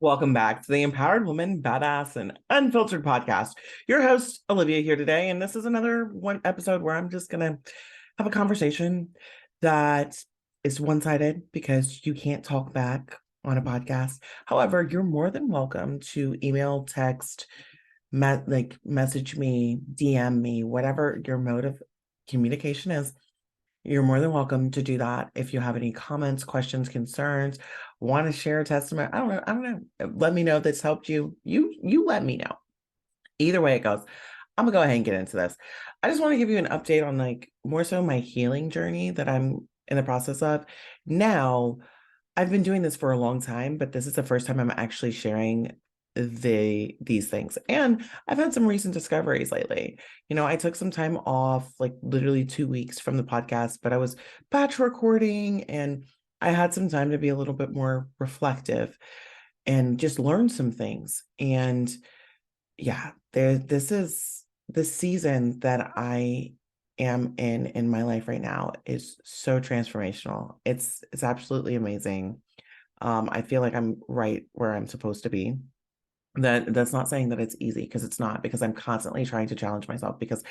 Welcome back to the Empowered Woman, Badass, and Unfiltered podcast. Your host, Olivia, here today. And this is another one episode where I'm just going to have a conversation that is one sided because you can't talk back on a podcast. However, you're more than welcome to email, text, message me, DM me, whatever your mode of communication is. You're more than welcome to do that. If you have any comments, questions, concerns, want to share a testament, I don't know. Let me know if this helped you. You let me know. Either way it goes, I'm gonna go ahead and get into this. I just want to give you an update on more so my healing journey that I'm in the process of. Now, I've been doing this for a long time, but this is the first time I'm actually sharing these things. And I've had some recent discoveries lately. I took some time off, like literally 2 weeks from the podcast, but I was batch recording and I had some time to be a little bit more reflective and just learn some things. And yeah, this is the season that I am in my life right now is so transformational. It's absolutely amazing. I feel like I'm right where I'm supposed to be. That's not saying that it's easy, because it's not, because I'm constantly trying to challenge myself, because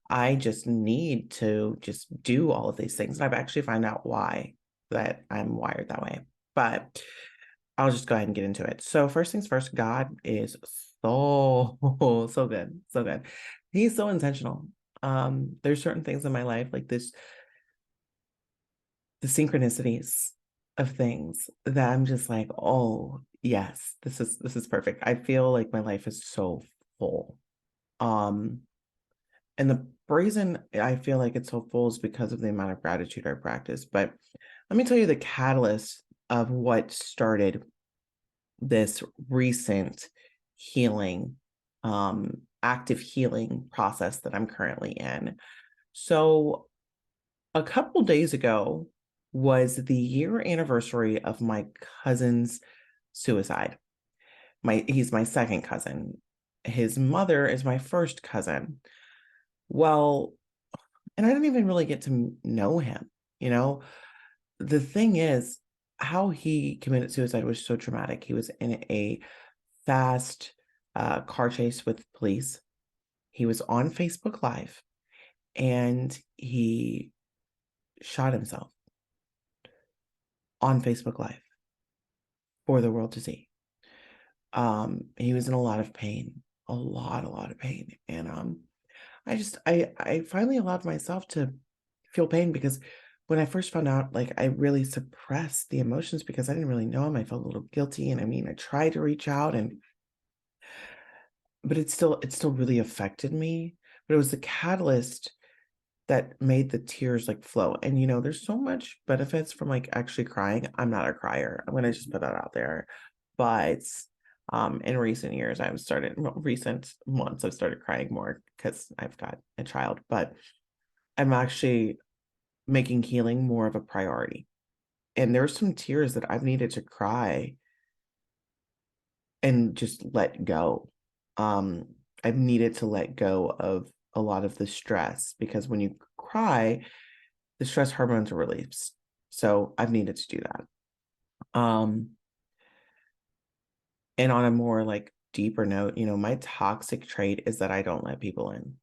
I just need to just do all of these things. And I've actually found out why that I'm wired that way. But I'll just go ahead and get into it. So first things first, God is so so good, so good. He's so intentional. There's certain things in my life like this, the synchronicities of things that I'm just like, oh yes, this is perfect. I feel like my life is so full. Um, and the reason I feel like it's so full is because of the amount of gratitude I practice. But let me tell you the catalyst of what started this recent healing, active healing process that I'm currently in. So a couple days ago was the year anniversary of my cousin's suicide. He's my second cousin. His mother is my first cousin. Well, and I didn't even really get to know him, you know. The thing is, how he committed suicide was so traumatic. He was in a fast car chase with police. He was on Facebook Live and he shot himself on Facebook Live for the world to see. He was in a lot of pain, a lot of pain. And I finally allowed myself to feel pain, because when I first found out, like, I really suppressed the emotions because I didn't really know him. I felt a little guilty. And I mean, I tried to reach out, but it still really affected me. But it was the catalyst that made the tears like flow. And there's so much benefits from like actually crying. I'm not a crier. I'm gonna just put that out there. But in recent years, recent months, I've started crying more because I've got a child. But I'm actually making healing more of a priority. And there's some tears that I've needed to cry and just let go. Um, I've needed to let go of a lot of the stress, because when you cry, the stress hormones are released. So I've needed to do that. And on a more like deeper note, my toxic trait is that I don't let people in.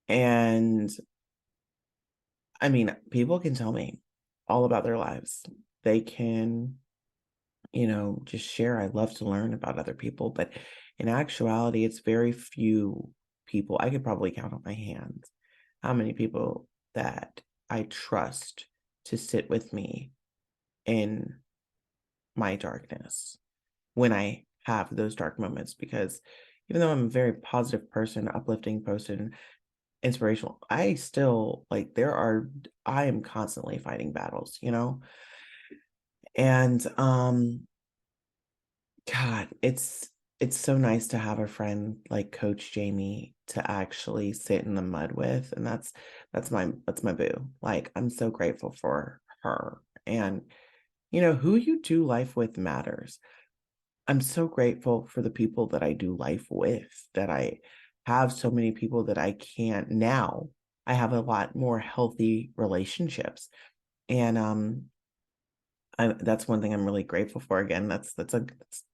And I mean, people can tell me all about their lives. They can, just share. I love to learn about other people, but in actuality, it's very few people. I could probably count on my hands how many people that I trust to sit with me in my darkness when I have those dark moments. Because even though I'm a very positive person, uplifting person, inspirational, I still I am constantly fighting battles. And God, it's so nice to have a friend like Coach Jamie to actually sit in the mud with. And that's my boo. Like, I'm so grateful for her. And who you do life with matters. I'm so grateful for the people that I do life with, that I have so many people that I can't now. I have a lot more healthy relationships. And that's one thing I'm really grateful for. Again, that's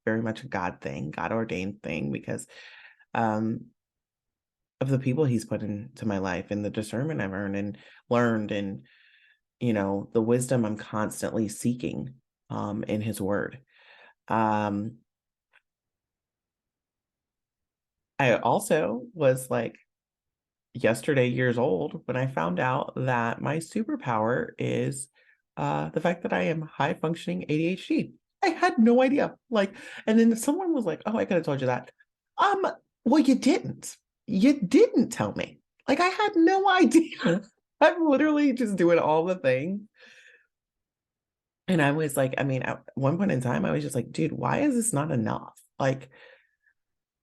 very much a God thing, God ordained thing, because um of the people he's put into my life and the discernment I've earned and learned, and the wisdom I'm constantly seeking in his word. Um I also was like yesterday years old when I found out that my superpower is the fact that I am high functioning ADHD. I had no idea. Like, and then someone was like, "Oh, I could have told you that." Um, well, you didn't. You didn't tell me. Like, I had no idea. I'm literally just doing all the things. And I was like, I mean, at one point in time, I was just like, dude, why is this not enough? Like,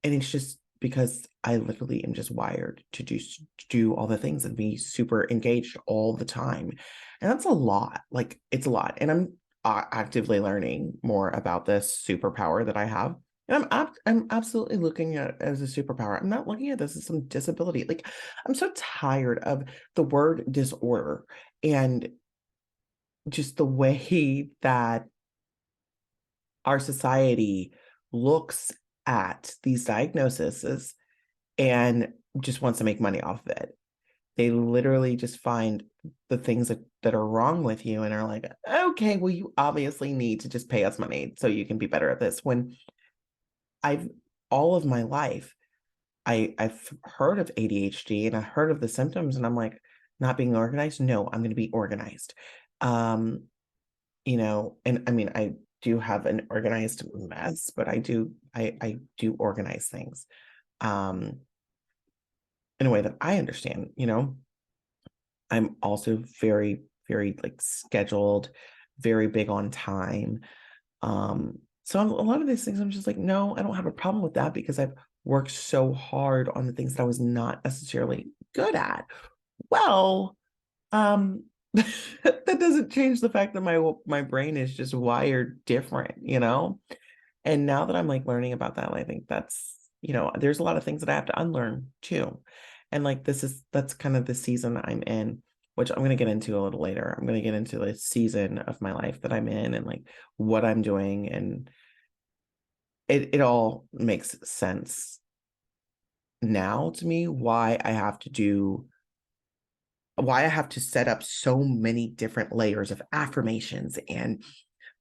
and it's just because I literally am just wired to do all the things and be super engaged all the time. And that's a lot. Like, it's a lot. And I'm actively learning more about this superpower that I have. And I'm absolutely looking at it as a superpower. I'm not looking at this as some disability. Like, I'm so tired of the word disorder and just the way that our society looks at these diagnoses and just wants to make money off of it. They literally just find the things that are wrong with you and are like, okay, well, you obviously need to just pay us money so you can be better at this. When I've all of my life, I've heard of ADHD and I heard of the symptoms, and I'm like, not being organized. No, I'm going to be organized. Um, and I mean, I do have an organized mess, but I do organize things um in a way that I understand. I'm also very, very like scheduled, very big on time. So a lot of these things I'm just like, no, I don't have a problem with that because I've worked so hard on the things that I was not necessarily good at. Well, um that doesn't change the fact that my brain is just wired different. And now that I'm like learning about that, I think there's a lot of things that I have to unlearn too. And like that's kind of the season I'm in, which I'm going to get into a little later. I'm going to get into the season of my life that I'm in and like what I'm doing, and it all makes sense now to me why I have to set up so many different layers of affirmations and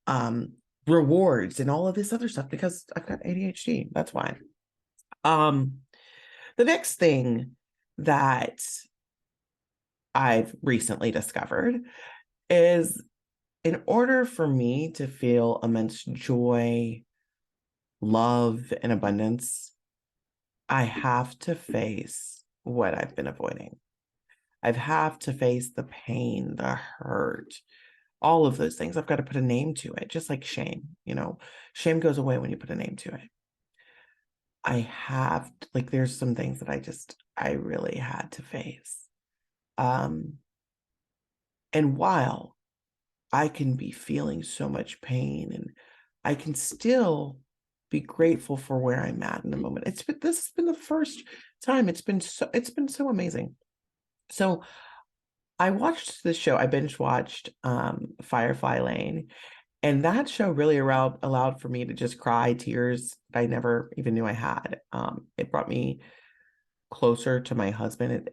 um rewards and all of this other stuff, because I've got ADHD. That's why. Um the next thing that I've recently discovered is, in order for me to feel immense joy, love, and abundance, I have to face what I've been avoiding. I have to face the pain, the hurt, all of those things. I've got to put a name to it, just like shame. Shame goes away when you put a name to it. Like, there's some things that I really had to face. Um, and while I can be feeling so much pain, and I can still be grateful for where I'm at in the moment. This has been the first time. It's been so amazing. So I watched this show. I binge watched Firefly Lane, and that show really allowed for me to just cry tears I never even knew I had. It brought me closer to my husband.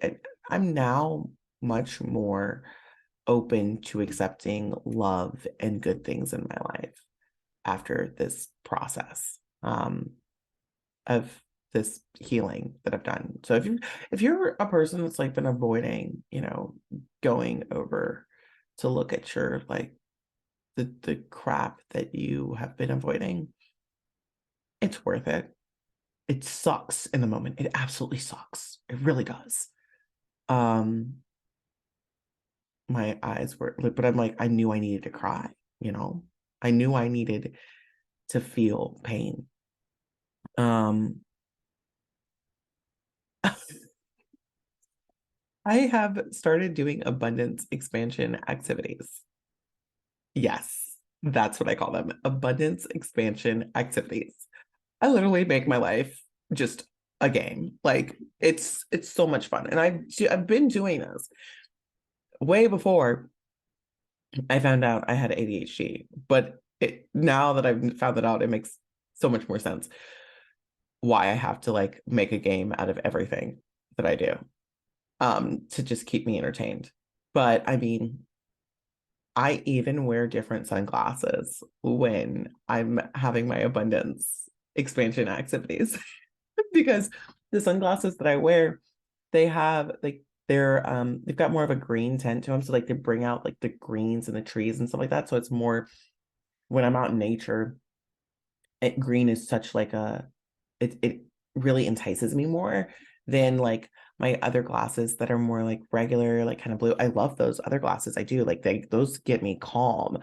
I'm now much more open to accepting love and good things in my life after this process of this healing that I've done. So if you're a person that's like been avoiding, going over to look at your like the crap that you have been avoiding, it's worth it. It sucks in the moment. It absolutely sucks. It really does. Um, my eyes were, but I'm like, I knew I needed to cry, you know? I knew I needed to feel pain. Um, I have started doing abundance expansion activities. Yes, that's what I call them. Abundance expansion activities. I literally make my life just a game. Like, it's so much fun. And I've been doing this way before I found out I had ADHD, but now that I've found that out, it makes so much more sense why I have to like make a game out of everything that I do to just keep me entertained. But I mean, I even wear different sunglasses when I'm having my abundance expansion activities because the sunglasses that I wear, they have like they've got more of a green tint to them. So like they bring out like the greens and the trees and stuff like that. So it's more when I'm out in nature, green is such like it really entices me more than like my other glasses that are more like regular, like kind of blue. I love those other glasses. I do like those get me calm.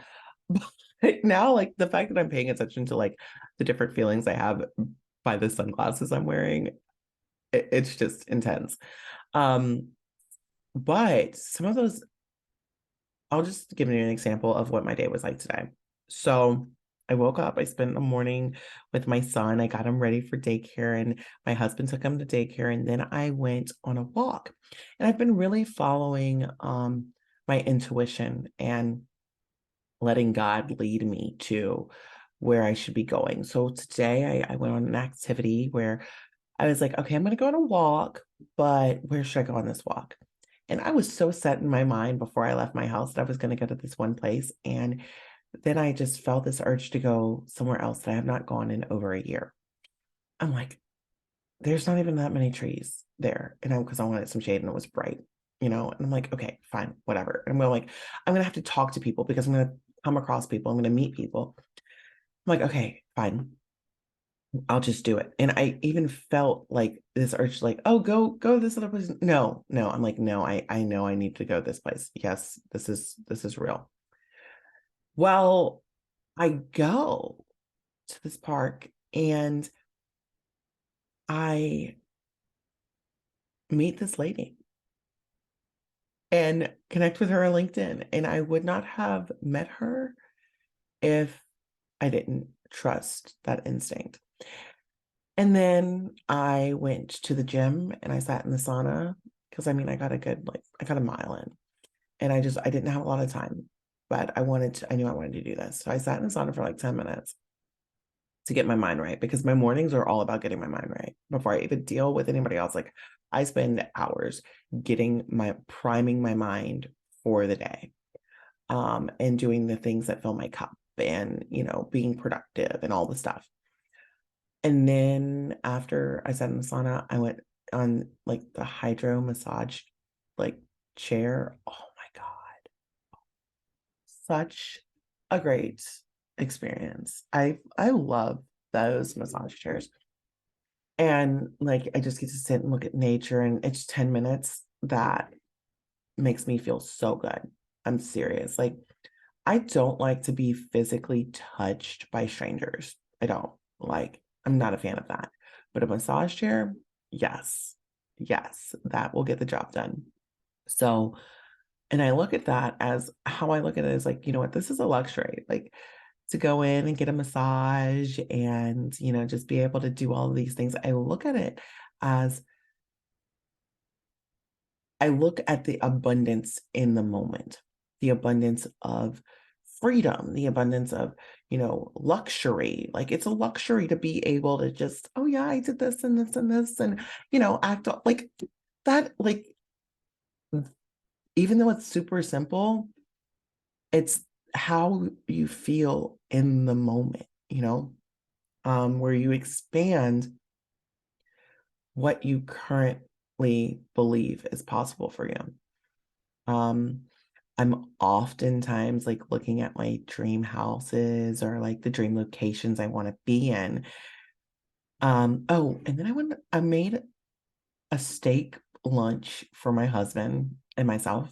But now, like the fact that I'm paying attention to like the different feelings I have by the sunglasses I'm wearing, it's just intense. Um, but some of those, I'll just give you an example of what my day was like today. So I woke up, I spent the morning with my son. I got him ready for daycare, and my husband took him to daycare. And then I went on a walk. And I've been really following my intuition and letting God lead me to where I should be going. So today I went on an activity where I was like, okay, I'm going to go on a walk, but where should I go on this walk? And I was so set in my mind before I left my house that I was going to go to this one place. And then I just felt this urge to go somewhere else that I have not gone in over a year. I'm like, there's not even that many trees there. And because I wanted some shade and it was bright, and I'm like, okay, fine, whatever. And I'm going to have to talk to people because I'm going to come across people. I'm going to meet people. I'm like, okay, fine. I'll just do it. And I even felt like this urge, like, oh, go to this other place. No. I'm like, no, I know I need to go this place. Yes, this is real. Well, I go to this park and I meet this lady and connect with her on LinkedIn. And I would not have met her if I didn't trust that instinct. And then I went to the gym and I sat in the sauna because I mean I got a mile in and I didn't have a lot of time, but I knew I wanted to do this. So I sat in the sauna for like 10 minutes to get my mind right because my mornings are all about getting my mind right before I even deal with anybody else. Like I spend hours priming my mind for the day, and doing the things that fill my cup and, being productive and all the stuff. And then after I sat in the sauna, I went on like the hydro massage like chair. Oh my God. Such a great experience. I love those massage chairs. And like I just get to sit and look at nature and it's 10 minutes that makes me feel so good. I'm serious. Like I don't like to be physically touched by strangers. I don't like, I'm not a fan of that. But a massage chair, yes, yes, that will get the job done. So, and I look at that as how I look at it is like, you know what, this is a luxury. Like to go in and get a massage and, just be able to do all of these things. I look at it as I look at the abundance in the moment, the abundance of freedom, the abundance of, luxury. Like it's a luxury to be able to just, oh yeah, I did this and this and this and, act like that. Like, even though it's super simple, it's how you feel in the moment, where you expand what you currently believe is possible for you. I'm oftentimes like looking at my dream houses or like the dream locations I want to be in. Oh, and then I made a steak lunch for my husband and myself,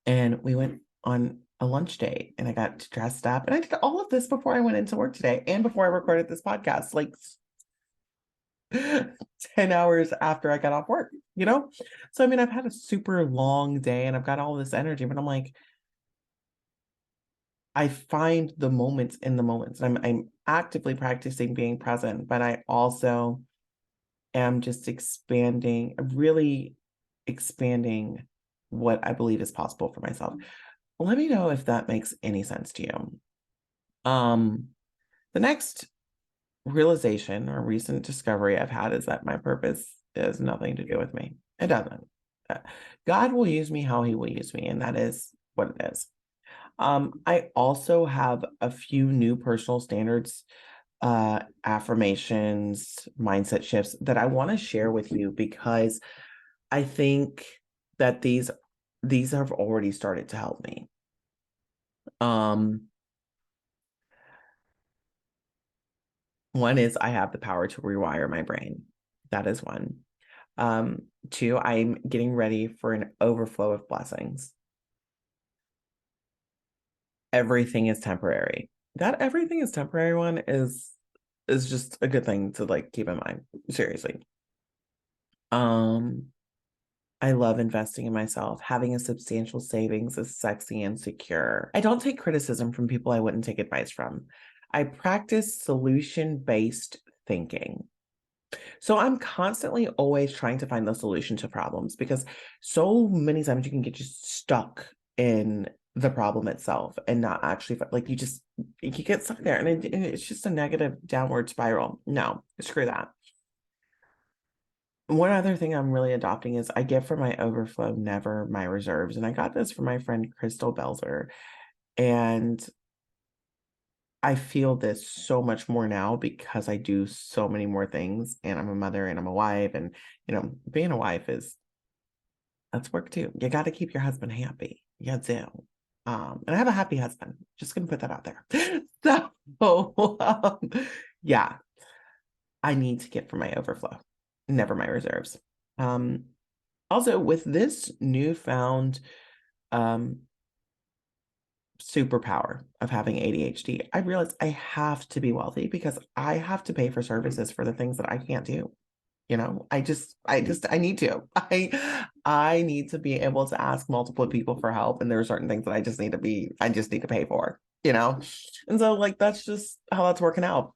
and we went on a lunch date and I got dressed up. And I did all of this before I went into work today and before I recorded this podcast, like 10 hours after I got off work. So I mean, I've had a super long day and I've got all this energy, but I'm like, I find the moments in the moments. I'm actively practicing being present, but I also am just really expanding what I believe is possible for myself. let me know if that makes any sense to you. Um, the next realization or recent discovery I've had is that my purpose has nothing to do with me. It doesn't. Uh, God will use me how he will use me, and that is what it is. I also have a few new personal standards, affirmations, mindset shifts that I want to share with you because I think that these have already started to help me. Um, One is I have the power to rewire my brain. That is one. Two, I'm getting ready for an overflow of blessings. Everything is temporary. That everything is temporary one is just a good thing to like keep in mind. Seriously. Um, I love investing in myself. Having a substantial savings is sexy and secure. I don't take criticism from people I wouldn't take advice from. I practice solution-based thinking. So I'm constantly always trying to find the solution to problems because so many times you can get just stuck in the problem itself and not actually like you get stuck there and it's just a negative downward spiral. No, screw that. One other thing I'm really adopting is I give from my overflow, never my reserves. And I got this from my friend Crystal Belzer. And I feel this so much more now because I do so many more things and I'm a mother and I'm a wife. And, being a wife that's work too. You got to keep your husband happy. You do. And I have a happy husband. Just going to put that out there. So, yeah, I need to get from my overflow, never my reserves. Um, Also, with this newfound um, superpower of having ADHD, I realized I have to be wealthy because I have to pay for services for the things that I can't do. I need to. I need to be able to ask multiple people for help, and there are certain things that I just need to pay for, And so like that's just how that's working out.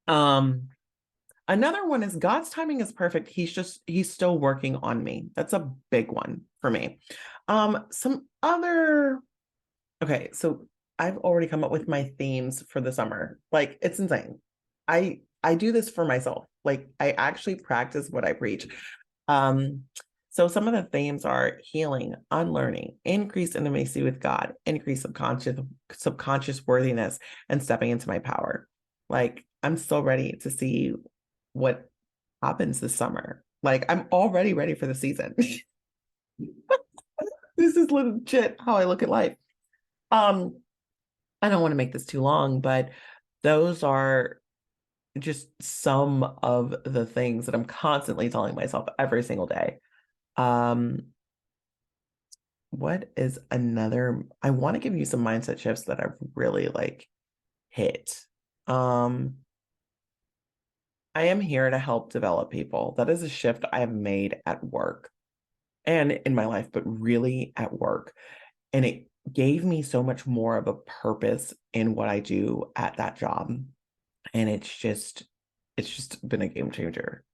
Um, Another one is God's timing is perfect. He's still working on me. That's a big one for me. Some other Okay, so I've already come up with my themes for the summer. Like it's insane. I do this for myself. Like I actually practice what I preach. Um, so some of the themes are healing, unlearning, increased intimacy with God, increased subconscious worthiness, and stepping into my power. Like I'm so ready to see what happens this summer. Like I'm already ready for the season. This is legit how I look at life. Um, I don't want to make this too long, but those are just some of the things that I'm constantly telling myself every single day. Um, what is another? I want to give you some mindset shifts that I've really like hit. Um, I am here to help develop people. That is a shift I have made at work and in my life, but really at work. And it gave me so much more of a purpose in what I do at that job. And it's just been a game changer.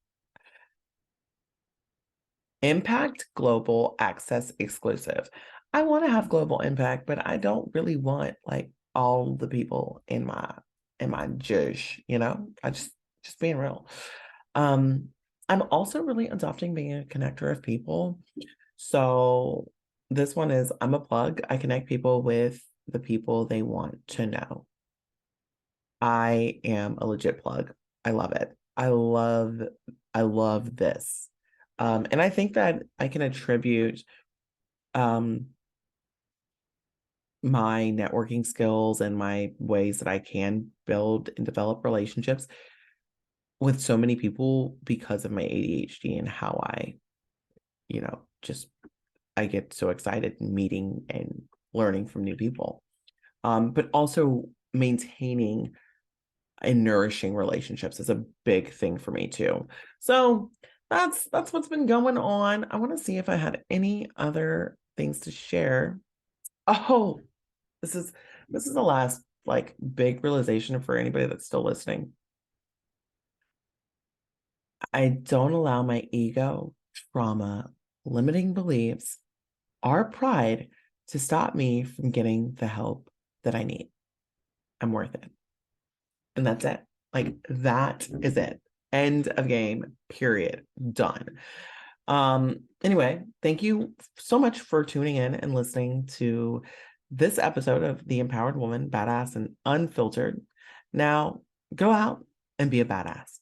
Impact global access exclusive. I want to have global impact, but I don't really want like all the people in my jush, I just being real. Um, I'm also really adopting being a connector of people. So this one is I'm a plug. I connect people with the people they want to know. I am a legit plug. I love it. I love this. And I think that I can attribute um my networking skills and my ways that I can build and develop relationships with so many people because of my ADHD and how just I get so excited meeting and learning from new people. But also maintaining and nourishing relationships is a big thing for me too. So that's what's been going on. I want to see if I had any other things to share. Oh, this is this is the last like big realization for anybody that's still listening. I don't allow my ego, trauma, limiting beliefs, or pride to stop me from getting the help that I need. I'm worth it. And that's it. Like, that is it. End of game, period. Done. Anyway, thank you so much for tuning in and listening to this episode of The Empowered Woman, Badass and Unfiltered. Now, go out and be a badass.